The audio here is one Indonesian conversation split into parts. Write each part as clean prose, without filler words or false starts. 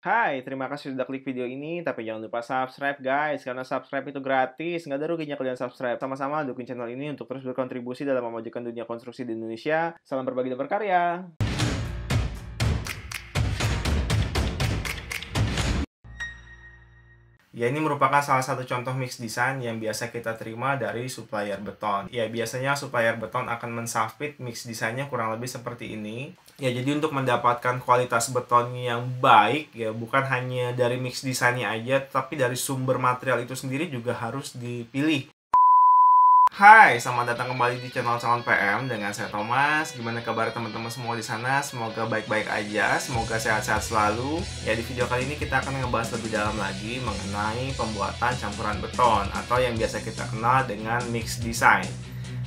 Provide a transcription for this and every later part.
Hai, terima kasih sudah klik video ini, tapi jangan lupa subscribe guys, karena subscribe itu gratis, nggak ada ruginya kalian subscribe. Sama-sama dukung channel ini untuk terus berkontribusi dalam memajukan dunia konstruksi di Indonesia. Salam berbagi dan berkarya. Ya, ini merupakan salah satu contoh mix design yang biasa kita terima dari supplier beton. Ya, biasanya supplier beton akan mensubmit mix desainnya kurang lebih seperti ini. Ya, jadi untuk mendapatkan kualitas beton yang baik, ya bukan hanya dari mix desainnya aja, tapi dari sumber material itu sendiri juga harus dipilih. Hai, selamat datang kembali di channel Calon PM dengan saya Thomas. Gimana kabar teman-teman semua di sana? Semoga baik-baik aja, semoga sehat-sehat selalu. Ya, di video kali ini kita akan ngebahas lebih dalam lagi mengenai pembuatan campuran beton atau yang biasa kita kenal dengan mix design.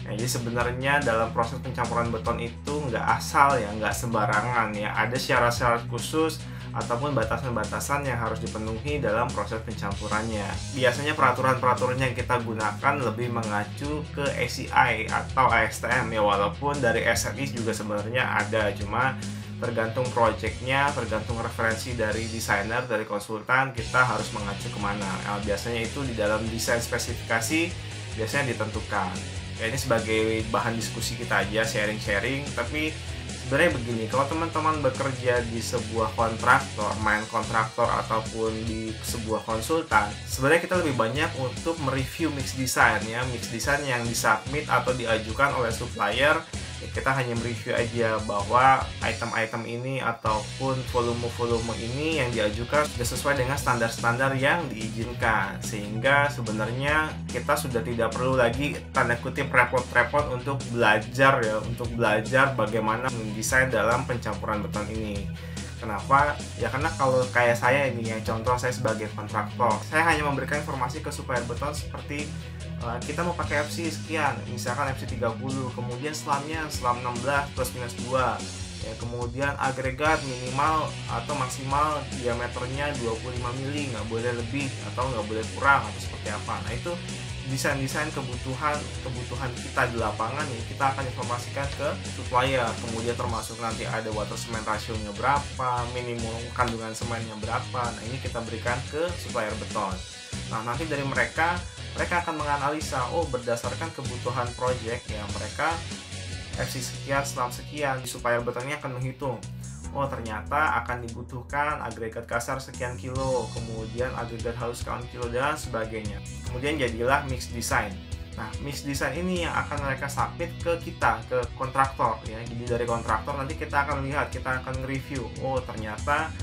Nah, jadi sebenarnya dalam proses pencampuran beton itu nggak asal ya, nggak sembarangan ya. Ada syarat-syarat khusus ataupun batasan-batasan yang harus dipenuhi dalam proses pencampurannya. Biasanya peraturan-peraturan yang kita gunakan lebih mengacu ke ACI atau ASTM ya, walaupun dari SRI juga sebenarnya ada, cuma tergantung projectnya, tergantung referensi dari desainer, dari konsultan, kita harus mengacu kemana. Nah, biasanya itu di dalam desain spesifikasi biasanya ditentukan. Ya, ini sebagai bahan diskusi kita aja, sharing-sharing, tapi sebenarnya begini, kalau teman-teman bekerja di sebuah kontraktor, main kontraktor ataupun di sebuah konsultan, sebenarnya kita lebih banyak untuk mereview mix design ya, mix design yang disubmit atau diajukan oleh supplier. Ya, kita hanya mereview aja bahwa item-item ini ataupun volume-volume ini yang diajukan sudah sesuai dengan standar-standar yang diizinkan, sehingga sebenarnya kita sudah tidak perlu lagi tanda kutip repot-repot untuk belajar ya, untuk belajar bagaimana mendesain dalam pencampuran beton ini. Kenapa? Ya karena kalau kayak saya ini ya, contoh saya sebagai kontraktor, saya hanya memberikan informasi ke supplier beton seperti kita mau pakai FC sekian, misalkan FC 30, kemudian selamnya selam 16 plus minus 2 ya, kemudian agregat minimal atau maksimal diameternya 25 mili, nggak boleh lebih atau nggak boleh kurang atau seperti apa. Nah, itu desain-desain kebutuhan kita di lapangan ya, kita akan informasikan ke supplier. Kemudian termasuk nanti ada water cement rasionya berapa, minimum kandungan semennya berapa. Nah, ini kita berikan ke supplier beton. Nah, nanti dari mereka akan menganalisa, oh berdasarkan kebutuhan project ya, mereka FC sekian, selam sekian, supplier betonnya akan menghitung, oh ternyata akan dibutuhkan agregat kasar sekian kilo, kemudian agregat halus sekian kilo dan sebagainya. Kemudian jadilah mix design. Nah, mix design ini yang akan mereka submit ke kita, ke kontraktor ya. Jadi dari kontraktor nanti kita akan lihat, kita akan review, oh ternyata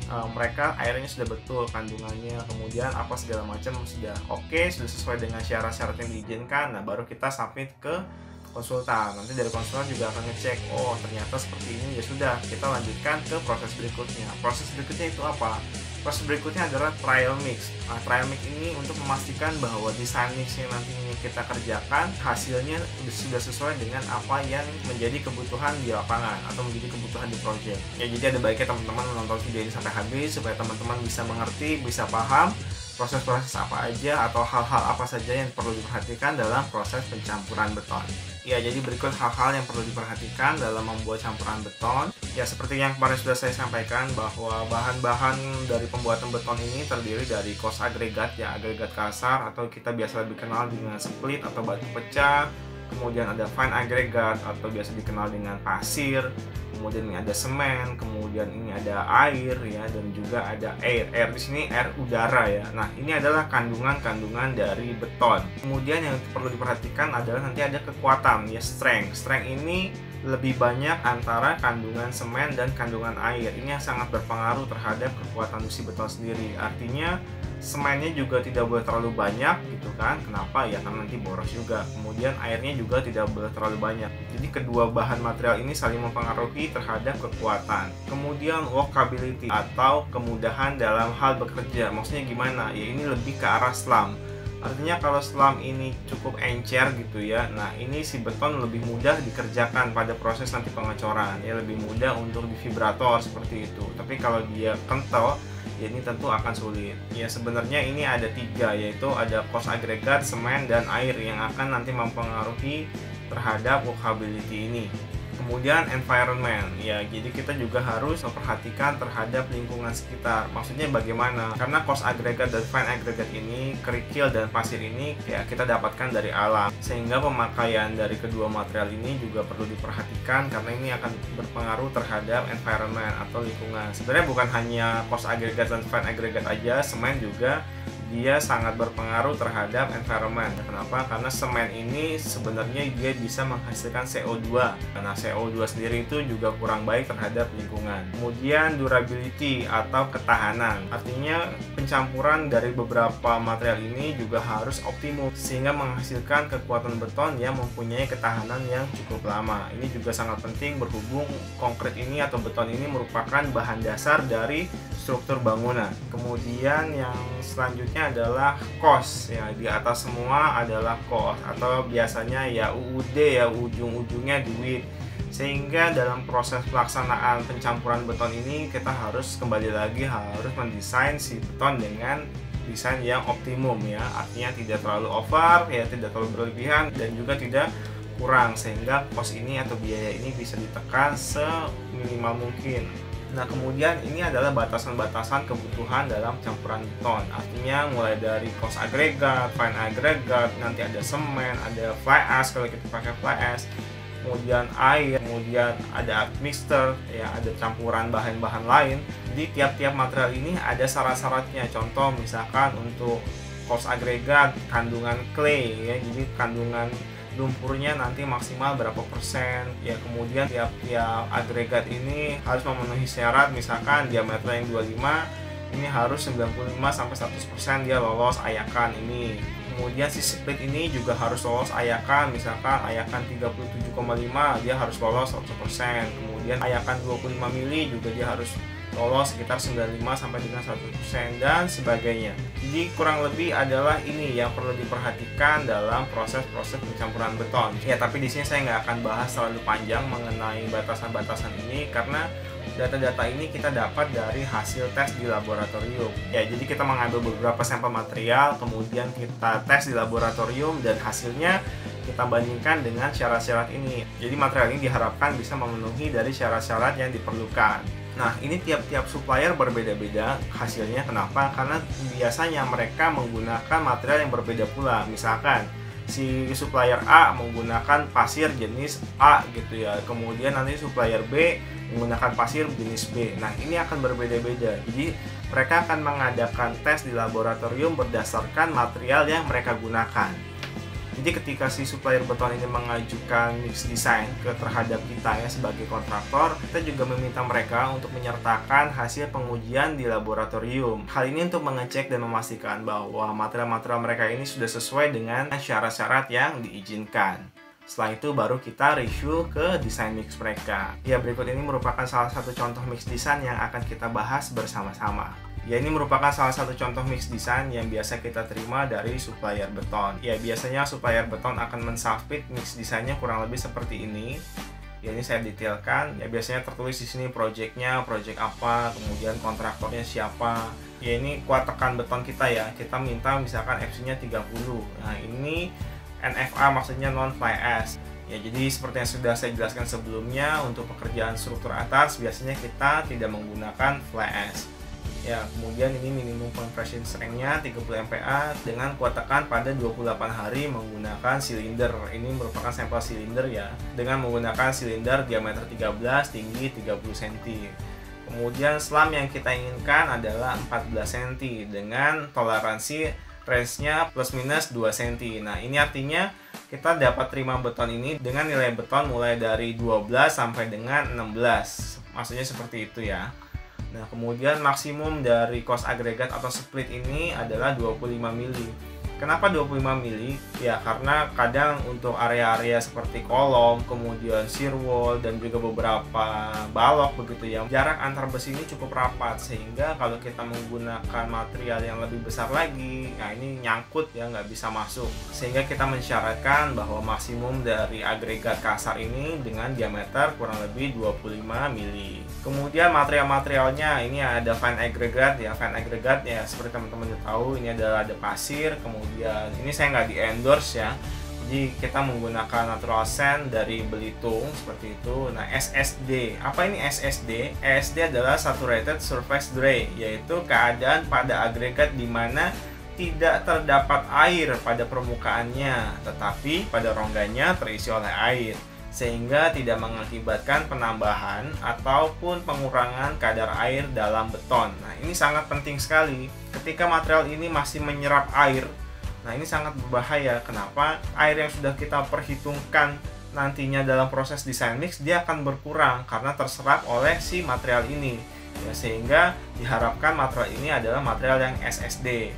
mereka airnya sudah betul kandungannya, kemudian apa segala macam sudah oke, sudah sesuai dengan syarat-syarat yang diizinkan. Nah, baru kita submit ke konsultan. Nanti dari konsultan juga akan ngecek, oh ternyata seperti ini, ya sudah kita lanjutkan ke proses berikutnya. Proses berikutnya itu apa? Proses berikutnya adalah trial mix. Nah, trial mix ini untuk memastikan bahwa desain mix yang nantinya kita kerjakan hasilnya sudah sesuai dengan apa yang menjadi kebutuhan di lapangan atau menjadi kebutuhan di project. Ya, jadi ada baiknya teman-teman menonton video ini sampai habis supaya teman-teman bisa mengerti, bisa paham proses-proses apa aja atau hal-hal apa saja yang perlu diperhatikan dalam proses pencampuran beton. Ya, jadi berikut hal-hal yang perlu diperhatikan dalam membuat campuran beton. Ya, seperti yang kemarin sudah saya sampaikan bahwa bahan-bahan dari pembuatan beton ini terdiri dari coarse agregat ya, agregat kasar atau kita biasa lebih kenal dengan split atau batu pecah. Kemudian ada fine agregat atau biasa dikenal dengan pasir. Kemudian ini ada semen, kemudian ini ada air ya, dan juga ada air. Air di sini air udara ya. Nah, ini adalah kandungan-kandungan dari beton. Kemudian yang perlu diperhatikan adalah nanti ada kekuatan ya, strength. Strength ini lebih banyak antara kandungan semen dan kandungan air. Ini yang sangat berpengaruh terhadap kekuatan besi beton sendiri. Artinya semennya juga tidak boleh terlalu banyak gitu kan. Kenapa? Ya karena nanti boros juga. Kemudian airnya juga tidak boleh terlalu banyak. Jadi kedua bahan material ini saling mempengaruhi terhadap kekuatan. Kemudian workability atau kemudahan dalam hal bekerja. Maksudnya gimana? Ya ini lebih ke arah slam. Artinya kalau selam ini cukup encer gitu ya, nah ini si beton lebih mudah dikerjakan pada proses nanti pengecoran ya, lebih mudah untuk di vibrator seperti itu. Tapi kalau dia kental ya ini tentu akan sulit. Ya sebenarnya ini ada tiga, yaitu ada coarse agregat, semen, dan air yang akan nanti mempengaruhi terhadap workability ini. Kemudian environment, ya jadi kita juga harus memperhatikan terhadap lingkungan sekitar. Maksudnya bagaimana? Karena coarse aggregate dan fine aggregate ini, kerikil dan pasir ini ya kita dapatkan dari alam. Sehingga pemakaian dari kedua material ini juga perlu diperhatikan karena ini akan berpengaruh terhadap environment atau lingkungan. Sebenarnya bukan hanya coarse aggregate dan fine aggregate aja, semen juga dia sangat berpengaruh terhadap environment. Kenapa? Karena semen ini sebenarnya dia bisa menghasilkan CO2. Karena CO2 sendiri itu juga kurang baik terhadap lingkungan. Kemudian durability atau ketahanan. Artinya pencampuran dari beberapa material ini juga harus optimum sehingga menghasilkan kekuatan beton yang mempunyai ketahanan yang cukup lama. Ini juga sangat penting berhubung konkrit ini atau beton ini merupakan bahan dasar dari struktur bangunan. Kemudian yang selanjutnya adalah cost, ya di atas semua adalah cost atau biasanya ya UUD, ya ujung-ujungnya duit. Sehingga dalam proses pelaksanaan pencampuran beton ini kita harus kembali lagi harus mendesain si beton dengan desain yang optimum, ya artinya tidak terlalu over, ya tidak terlalu berlebihan dan juga tidak kurang, sehingga cost ini atau biaya ini bisa ditekan seminimal mungkin. Nah, kemudian ini adalah batasan-batasan kebutuhan dalam campuran beton. Artinya mulai dari coarse aggregate, fine aggregate, nanti ada semen, ada fly ash kalau kita pakai fly ash, kemudian air, kemudian ada admixture, ya ada campuran bahan-bahan lain. Jadi tiap-tiap material ini ada syarat-syaratnya. Contoh misalkan untuk coarse aggregate kandungan clay, ya jadi kandungan lumpurnya nanti maksimal berapa persen, ya kemudian tiap-tiap agregat ini harus memenuhi syarat, misalkan diameter yang 25 ini harus 95-100% dia lolos ayakan ini. Kemudian si split ini juga harus lolos ayakan, misalkan ayakan 37,5 dia harus lolos 100%. Kemudian ayakan 25 mili juga dia harus lolos sekitar 95 sampai dengan 100% dan sebagainya. Jadi kurang lebih adalah ini yang perlu diperhatikan dalam proses-proses pencampuran beton. Ya, tapi di sini saya nggak akan bahas terlalu panjang mengenai batasan-batasan ini karena data-data ini kita dapat dari hasil tes di laboratorium. Ya, jadi kita mengambil beberapa sampel material, kemudian kita tes di laboratorium dan hasilnya kita bandingkan dengan syarat-syarat ini. Jadi material ini diharapkan bisa memenuhi dari syarat-syarat yang diperlukan. Nah, ini tiap-tiap supplier berbeda-beda hasilnya. Kenapa? Karena biasanya mereka menggunakan material yang berbeda pula. Misalkan si supplier A menggunakan pasir jenis A gitu ya. Kemudian nanti supplier B menggunakan pasir jenis B. Nah, ini akan berbeda-beda. Jadi mereka akan mengadakan tes di laboratorium berdasarkan material yang mereka gunakan. Jadi ketika si supplier beton ini mengajukan mix design terhadap kita ya sebagai kontraktor, kita juga meminta mereka untuk menyertakan hasil pengujian di laboratorium. Hal ini untuk mengecek dan memastikan bahwa material-material mereka ini sudah sesuai dengan syarat-syarat yang diizinkan. Setelah itu baru kita review ke desain mix mereka. Ya, berikut ini merupakan salah satu contoh mix design yang akan kita bahas bersama-sama. Ya, ini merupakan salah satu contoh mix design yang biasa kita terima dari supplier beton. Ya, biasanya supplier beton akan mensubmit mix desainnya kurang lebih seperti ini. Ya, ini saya detailkan. Ya, biasanya tertulis di sini projectnya, project apa, kemudian kontraktornya siapa. Ya, ini kuat tekan beton kita ya. Kita minta misalkan FC-nya 30. Nah, ini NFA maksudnya non fly ash. Ya, jadi seperti yang sudah saya jelaskan sebelumnya, untuk pekerjaan struktur atas biasanya kita tidak menggunakan fly ash. Ya, kemudian ini minimum compression strength-nya 30 MPa dengan kuat tekan pada 28 hari menggunakan silinder. Ini merupakan sampel silinder ya, dengan menggunakan silinder diameter 13, tinggi 30 cm. Kemudian slam yang kita inginkan adalah 14 cm dengan toleransi range-nya plus minus 2 cm. Nah, ini artinya kita dapat terima beton ini dengan nilai beton mulai dari 12 sampai dengan 16. Maksudnya seperti itu ya. Nah, kemudian maksimum dari coarse aggregate atau split ini adalah 25 mili. Kenapa 25 mili? Ya, karena kadang untuk area-area seperti kolom, kemudian shear wall, dan juga beberapa balok begitu ya, jarak antar besi ini cukup rapat, sehingga kalau kita menggunakan material yang lebih besar lagi, nah ini nyangkut ya, nggak bisa masuk. Sehingga kita mensyaratkan bahwa maksimum dari agregat kasar ini dengan diameter kurang lebih 25 mili. Kemudian material-materialnya ini ada fine aggregate ya, fine aggregate ya seperti teman-teman tahu ini adalah ada pasir, kemudian ini saya nggak di endorse ya, Jadi kita menggunakan natural sand dari Belitung seperti itu. Nah, SSD. Apa ini SSD? SSD adalah saturated surface dry, yaitu keadaan pada agregat di mana tidak terdapat air pada permukaannya, tetapi pada rongganya terisi oleh air, sehingga tidak mengakibatkan penambahan ataupun pengurangan kadar air dalam beton. Nah, ini sangat penting sekali. Ketika material ini masih menyerap air, nah ini sangat berbahaya. Kenapa? Air yang sudah kita perhitungkan nantinya dalam proses desain mix, dia akan berkurang karena terserap oleh si material ini. Ya, sehingga diharapkan material ini adalah material yang SSD.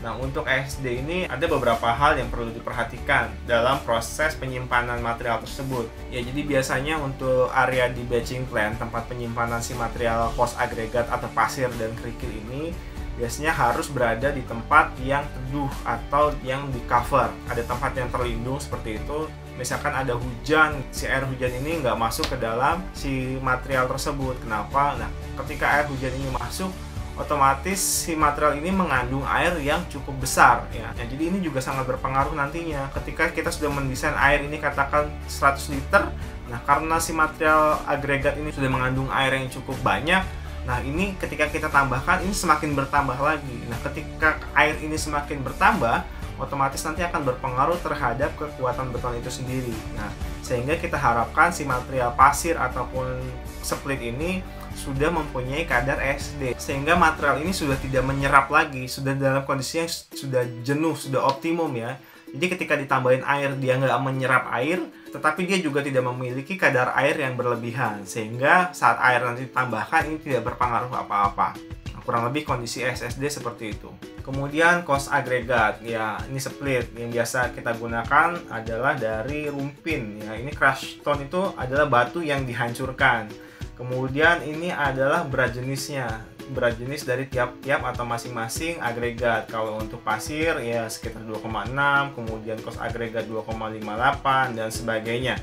Nah, untuk SSD ini ada beberapa hal yang perlu diperhatikan dalam proses penyimpanan material tersebut. Ya, jadi biasanya untuk area di batching plant, tempat penyimpanan si material post agregat atau pasir dan kerikil ini biasanya harus berada di tempat yang teduh atau yang di cover. Ada tempat yang terlindung seperti itu. Misalkan ada hujan, si air hujan ini nggak masuk ke dalam si material tersebut. Kenapa? Nah, ketika air hujan ini masuk, otomatis si material ini mengandung air yang cukup besar ya. Nah, jadi ini juga sangat berpengaruh nantinya ketika kita sudah mendesain air ini katakan 100 liter. Nah, karena si material agregat ini sudah mengandung air yang cukup banyak, nah ini ketika kita tambahkan ini semakin bertambah lagi. Nah, ketika air ini semakin bertambah, otomatis nanti akan berpengaruh terhadap kekuatan beton itu sendiri. Nah, sehingga kita harapkan si material pasir ataupun split ini sudah mempunyai kadar SSD, sehingga material ini sudah tidak menyerap lagi, sudah dalam kondisi yang sudah jenuh, sudah optimum ya. Jadi ketika ditambahin air, dia nggak menyerap air, tetapi dia juga tidak memiliki kadar air yang berlebihan, sehingga saat air nanti ditambahkan ini tidak berpengaruh apa-apa. Nah, kurang lebih kondisi SSD seperti itu. Kemudian cost agregat, ya ini split yang biasa kita gunakan adalah dari rumpin. Ya, ini crush stone itu adalah batu yang dihancurkan. Kemudian ini adalah berat jenisnya. Berat jenis dari tiap-tiap atau masing-masing agregat. Kalau untuk pasir ya sekitar 2,6, kemudian cost agregat 2,58 dan sebagainya.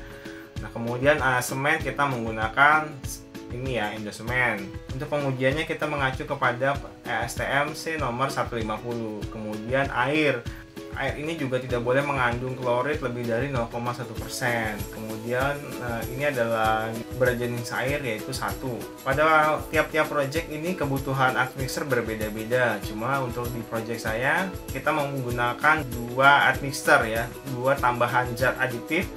Nah, kemudian semen kita menggunakan ini ya, Indosemen. Untuk pengujiannya kita mengacu kepada STM C nomor 150. Kemudian air ini juga tidak boleh mengandung klorid lebih dari 0,1%. Kemudian ini adalah berat jenis air yaitu 1. Pada tiap-tiap project ini kebutuhan admixer berbeda-beda. Cuma untuk di project saya kita menggunakan 2 admixer ya, 2 tambahan zat aditif.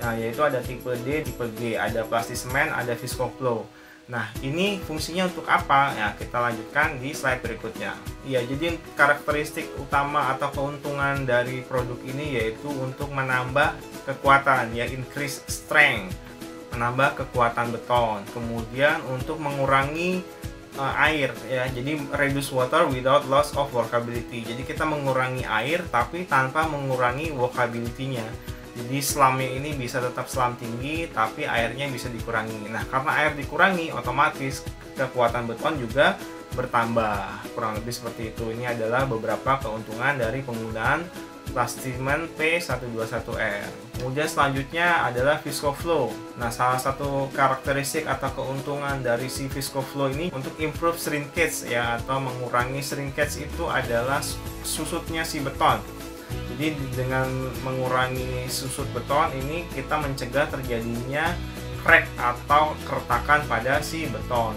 Nah, yaitu ada tipe D, tipe G, ada plastisemen, ada viscoflow. Nah, ini fungsinya untuk apa? Ya, kita lanjutkan di slide berikutnya. Ya, jadi karakteristik utama atau keuntungan dari produk ini yaitu untuk menambah kekuatan, ya increase strength, menambah kekuatan beton. Kemudian untuk mengurangi air, ya jadi reduce water without loss of workability. Jadi kita mengurangi air tapi tanpa mengurangi workability-nya. Jadi slamnya ini bisa tetap slam tinggi, tapi airnya bisa dikurangi. Nah, karena air dikurangi, otomatis kekuatan beton juga bertambah. Kurang lebih seperti itu. Ini adalah beberapa keuntungan dari penggunaan plastisemen P121R. Kemudian selanjutnya adalah viscoflow. Nah, salah satu karakteristik atau keuntungan dari si viscoflow ini untuk improve shrinkage ya, atau mengurangi shrinkage itu adalah susutnya si beton. Jadi dengan mengurangi susut beton ini kita mencegah terjadinya crack atau keretakan pada si beton.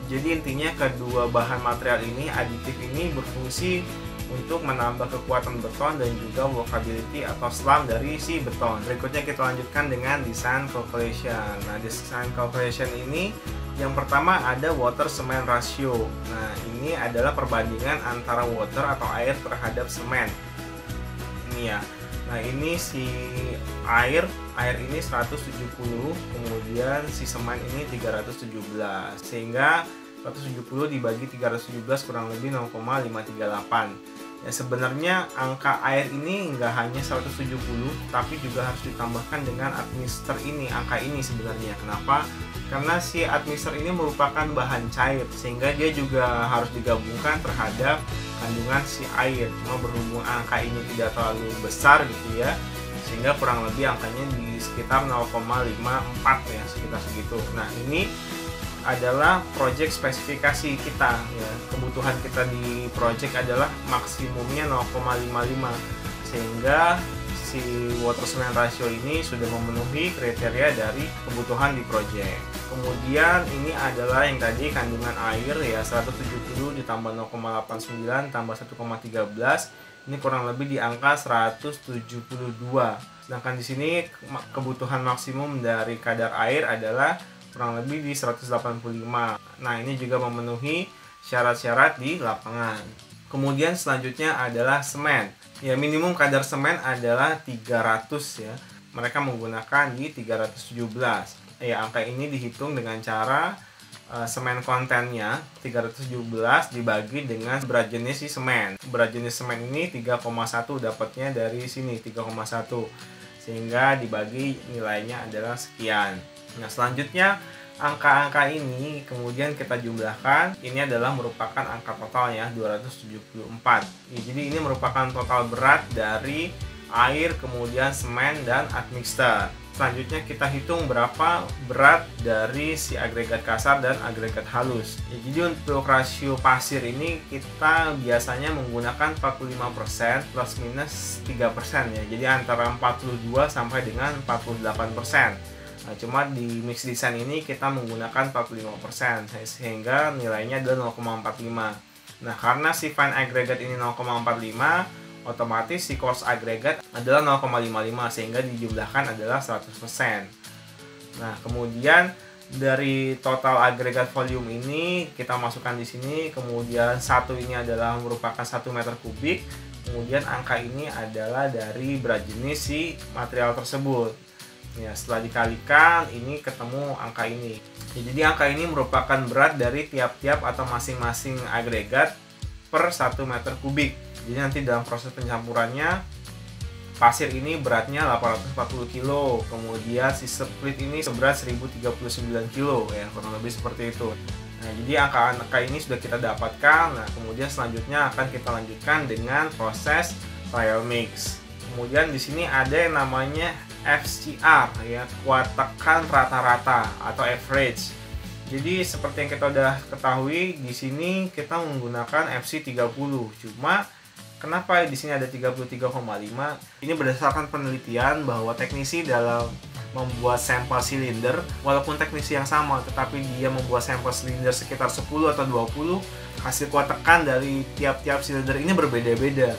Jadi intinya kedua bahan material ini, aditif ini berfungsi untuk menambah kekuatan beton dan juga workability atau slam dari si beton. Berikutnya kita lanjutkan dengan design calculation. Nah, design calculation ini yang pertama ada water cement ratio. Nah, ini adalah perbandingan antara water atau air terhadap semen. Ya. Nah, ini si air ini 170, kemudian si semen ini 317. Sehingga 170 dibagi 317 kurang lebih 0,538. Ya, sebenarnya angka air ini nggak hanya 170, tapi juga harus ditambahkan dengan admixer ini, angka ini sebenarnya. Kenapa? Karena si admixer ini merupakan bahan cair, sehingga dia juga harus digabungkan terhadap kandungan si air. Cuma berhubung angka ini tidak terlalu besar gitu ya, sehingga kurang lebih angkanya di sekitar 0,54 ya, sekitar segitu. Nah, ini adalah project spesifikasi kita ya. Kebutuhan kita di project adalah maksimumnya 0,55, sehingga si water cement ratio ini sudah memenuhi kriteria dari kebutuhan di project. Kemudian ini adalah yang tadi kandungan air ya, 170 ditambah 0,89 tambah 1,13, ini kurang lebih di angka 172. Sedangkan di sini kebutuhan maksimum dari kadar air adalah kurang lebih di 185. Nah, ini juga memenuhi syarat-syarat di lapangan. Kemudian selanjutnya adalah semen. Ya, minimum kadar semen adalah 300 ya. Mereka menggunakan di 317. Ya, angka ini dihitung dengan cara semen kontennya 317 dibagi dengan berat jenis si semen. Berat jenis semen ini 3,1 dapatnya dari sini 3,1. Sehingga dibagi nilainya adalah sekian. Nah, selanjutnya angka-angka ini kemudian kita jumlahkan. Ini adalah merupakan angka total ya, 274. Ya, jadi ini merupakan total berat dari air, kemudian semen dan admixture. Selanjutnya kita hitung berapa berat dari si agregat kasar dan agregat halus. Ya, jadi untuk rasio pasir ini kita biasanya menggunakan 45% plus minus 3% ya. Jadi antara 42 sampai dengan 48%. Nah, cuma di mix design ini kita menggunakan 45% sehingga nilainya adalah 0,45. Nah, karena si fine agregat ini 0,45, otomatis si coarse agregat adalah 0,55 sehingga dijumlahkan adalah 100%. Nah, kemudian dari total agregat volume ini kita masukkan di sini, kemudian satu ini adalah merupakan 1 meter kubik, kemudian angka ini adalah dari berat jenis si material tersebut. Ya, setelah dikalikan ini ketemu angka ini. Ya, jadi angka ini merupakan berat dari tiap-tiap atau masing-masing agregat per 1 meter kubik. Jadi nanti dalam proses pencampurannya pasir ini beratnya 840 kg, kemudian si split ini seberat 1039 kg ya, kurang lebih seperti itu. Nah, jadi angka-angka ini sudah kita dapatkan. Nah, kemudian selanjutnya akan kita lanjutkan dengan proses trial mix. Kemudian di sini ada yang namanya FCR ya, kuat tekan rata-rata atau average. Jadi seperti yang kita udah ketahui di sini kita menggunakan FC30. Cuma kenapa di sini ada 33,5? Ini berdasarkan penelitian bahwa teknisi dalam membuat sampel silinder, walaupun teknisi yang sama tetapi dia membuat sampel silinder sekitar 10 atau 20, hasil kuat tekan dari tiap-tiap silinder ini berbeda-beda.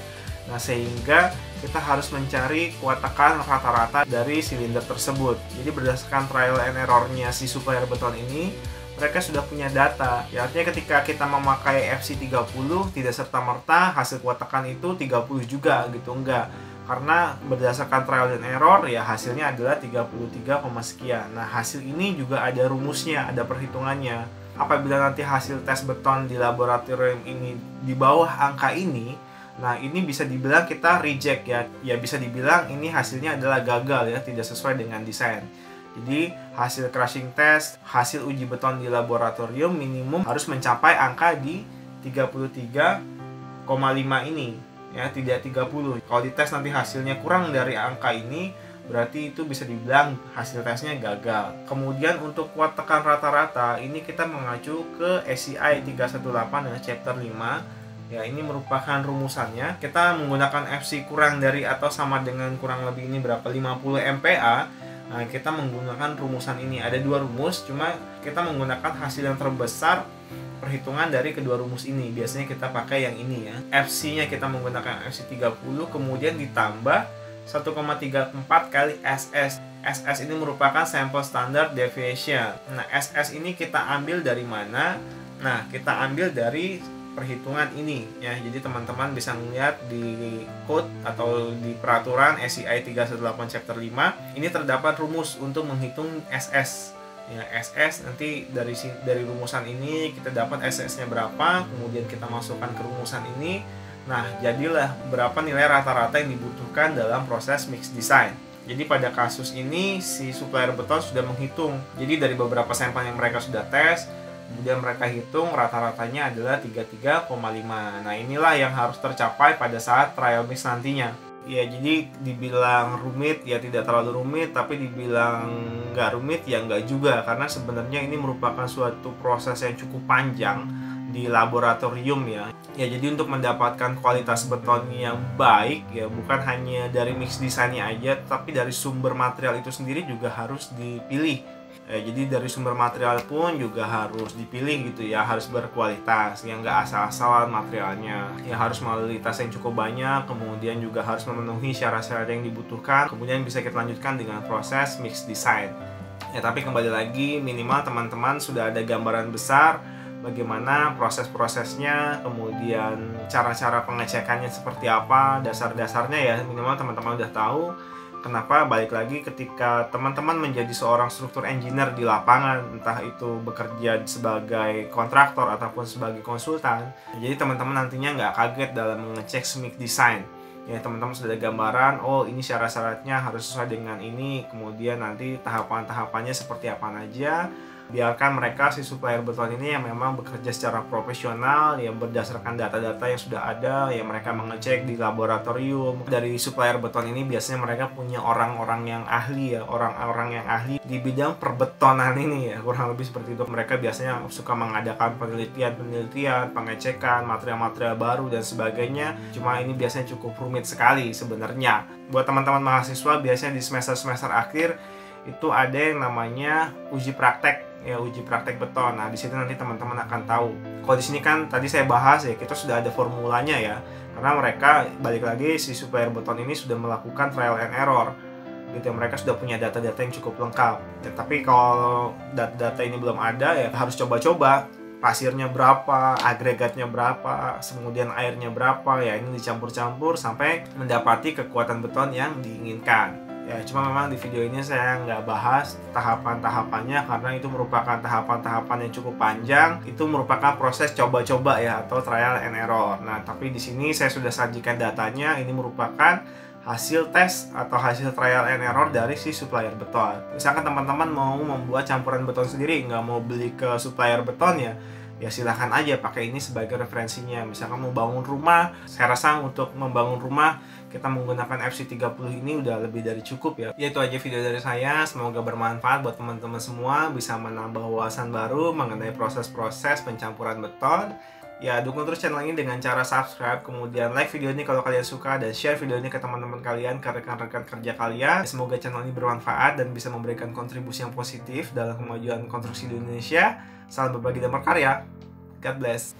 Nah, sehingga kita harus mencari kuat tekan rata-rata dari silinder tersebut. Jadi berdasarkan trial and error-nya si supplier beton ini, mereka sudah punya data. Ya, artinya ketika kita memakai FC30 tidak serta-merta hasil kuat tekan itu 30 juga gitu, enggak. Karena berdasarkan trial and error ya hasilnya adalah 33, sekian. Nah, hasil ini juga ada rumusnya, ada perhitungannya. Apabila nanti hasil tes beton di laboratorium ini di bawah angka ini, nah ini bisa dibilang kita reject ya. Ya bisa dibilang ini hasilnya adalah gagal ya, tidak sesuai dengan desain. Jadi hasil crushing test, hasil uji beton di laboratorium minimum harus mencapai angka di 33,5 ini ya, tidak 30. Kalau dites nanti hasilnya kurang dari angka ini, berarti itu bisa dibilang hasil tesnya gagal. Kemudian untuk kuat tekan rata-rata ini kita mengacu ke SCI 318 ya, chapter 5. Ya, ini merupakan rumusannya. Kita menggunakan FC kurang dari atau sama dengan kurang lebih ini berapa? 50 MPa. Nah, kita menggunakan rumusan ini. Ada dua rumus, cuma kita menggunakan hasil yang terbesar perhitungan dari kedua rumus ini. Biasanya kita pakai yang ini ya. FC-nya kita menggunakan FC30, kemudian ditambah 1,34 kali SS. SS ini merupakan sample standard deviation. Nah, SS ini kita ambil dari mana? Nah, kita ambil dari perhitungan ini ya. Jadi teman-teman bisa melihat di code atau di peraturan SCI 318 chapter 5 ini terdapat rumus untuk menghitung SS ya. SS nanti dari rumusan ini kita dapat SS-nya berapa, kemudian kita masukkan ke rumusan ini. Nah, jadilah berapa nilai rata-rata yang dibutuhkan dalam proses mix design. Jadi pada kasus ini si supplier beton sudah menghitung. Jadi dari beberapa sampel yang mereka sudah tes, kemudian mereka hitung rata-ratanya adalah 33,5. Nah, inilah yang harus tercapai pada saat trial mix nantinya. Ya, jadi dibilang rumit ya tidak terlalu rumit, tapi dibilang nggak rumit ya nggak juga. Karena sebenarnya ini merupakan suatu proses yang cukup panjang di laboratorium ya. Ya jadi untuk mendapatkan kualitas beton yang baik ya bukan hanya dari mix desainnya aja, tapi dari sumber material itu sendiri juga harus dipilih. Jadi dari sumber material pun juga harus dipilih gitu ya, harus berkualitas, yang nggak asal-asalan materialnya, ya harus melalui tes yang cukup banyak, kemudian juga harus memenuhi syarat-syarat yang dibutuhkan, kemudian bisa kita lanjutkan dengan proses mix design. Ya tapi kembali lagi, minimal teman-teman sudah ada gambaran besar bagaimana proses-prosesnya, kemudian cara-cara pengecekannya seperti apa, dasar-dasarnya ya minimal teman-teman udah tahu. Kenapa? Balik lagi ketika teman-teman menjadi seorang struktur engineer di lapangan, entah itu bekerja sebagai kontraktor ataupun sebagai konsultan, jadi teman-teman nantinya nggak kaget dalam mengecek mix design. Ya teman-teman sudah ada gambaran, oh ini syarat-syaratnya harus sesuai dengan ini, kemudian nanti tahapan-tahapannya seperti apa aja. Biarkan mereka si supplier beton ini yang memang bekerja secara profesional, yang berdasarkan data-data yang sudah ada, yang mereka mengecek di laboratorium. Dari supplier beton ini biasanya mereka punya orang-orang yang ahli ya, orang-orang yang ahli di bidang perbetonan ini ya, kurang lebih seperti itu. Mereka biasanya suka mengadakan penelitian, pengecekan material-material baru dan sebagainya. Cuma ini biasanya cukup rumit sekali sebenarnya. Buat teman-teman mahasiswa biasanya di semester-semester akhir itu ada yang namanya uji praktek ya, uji praktek beton. Nah, di situ nanti teman-teman akan tahu. Kalau di sini kan tadi saya bahas ya, kita sudah ada formulanya ya. Karena mereka balik lagi si supplier beton ini sudah melakukan trial and error. Gitu, mereka sudah punya data-data yang cukup lengkap. Ya, tapi kalau data-data ini belum ada ya harus coba-coba. Pasirnya berapa, agregatnya berapa, kemudian airnya berapa, ya ini dicampur-campur sampai mendapati kekuatan beton yang diinginkan. Ya, cuma memang di video ini saya nggak bahas tahapan-tahapannya karena itu merupakan tahapan-tahapan yang cukup panjang. Itu merupakan proses coba-coba ya atau trial and error. Nah, tapi di sini saya sudah sajikan datanya. Ini merupakan hasil tes atau hasil trial and error dari si supplier beton. Misalkan teman-teman mau membuat campuran beton sendiri, nggak mau beli ke supplier beton ya silahkan aja pakai ini sebagai referensinya. Misalkan mau bangun rumah, saya rasa untuk membangun rumah kita menggunakan FC30 ini udah lebih dari cukup ya. Ya itu aja video dari saya, semoga bermanfaat buat teman-teman semua, bisa menambah wawasan baru mengenai proses-proses pencampuran beton. Ya dukung terus channel ini dengan cara subscribe, kemudian like video ini kalau kalian suka, dan share video ini ke teman-teman kalian, ke rekan-rekan kerja kalian. Semoga channel ini bermanfaat dan bisa memberikan kontribusi yang positif dalam kemajuan konstruksi di Indonesia. Salam berbagi dan berkarya. God bless.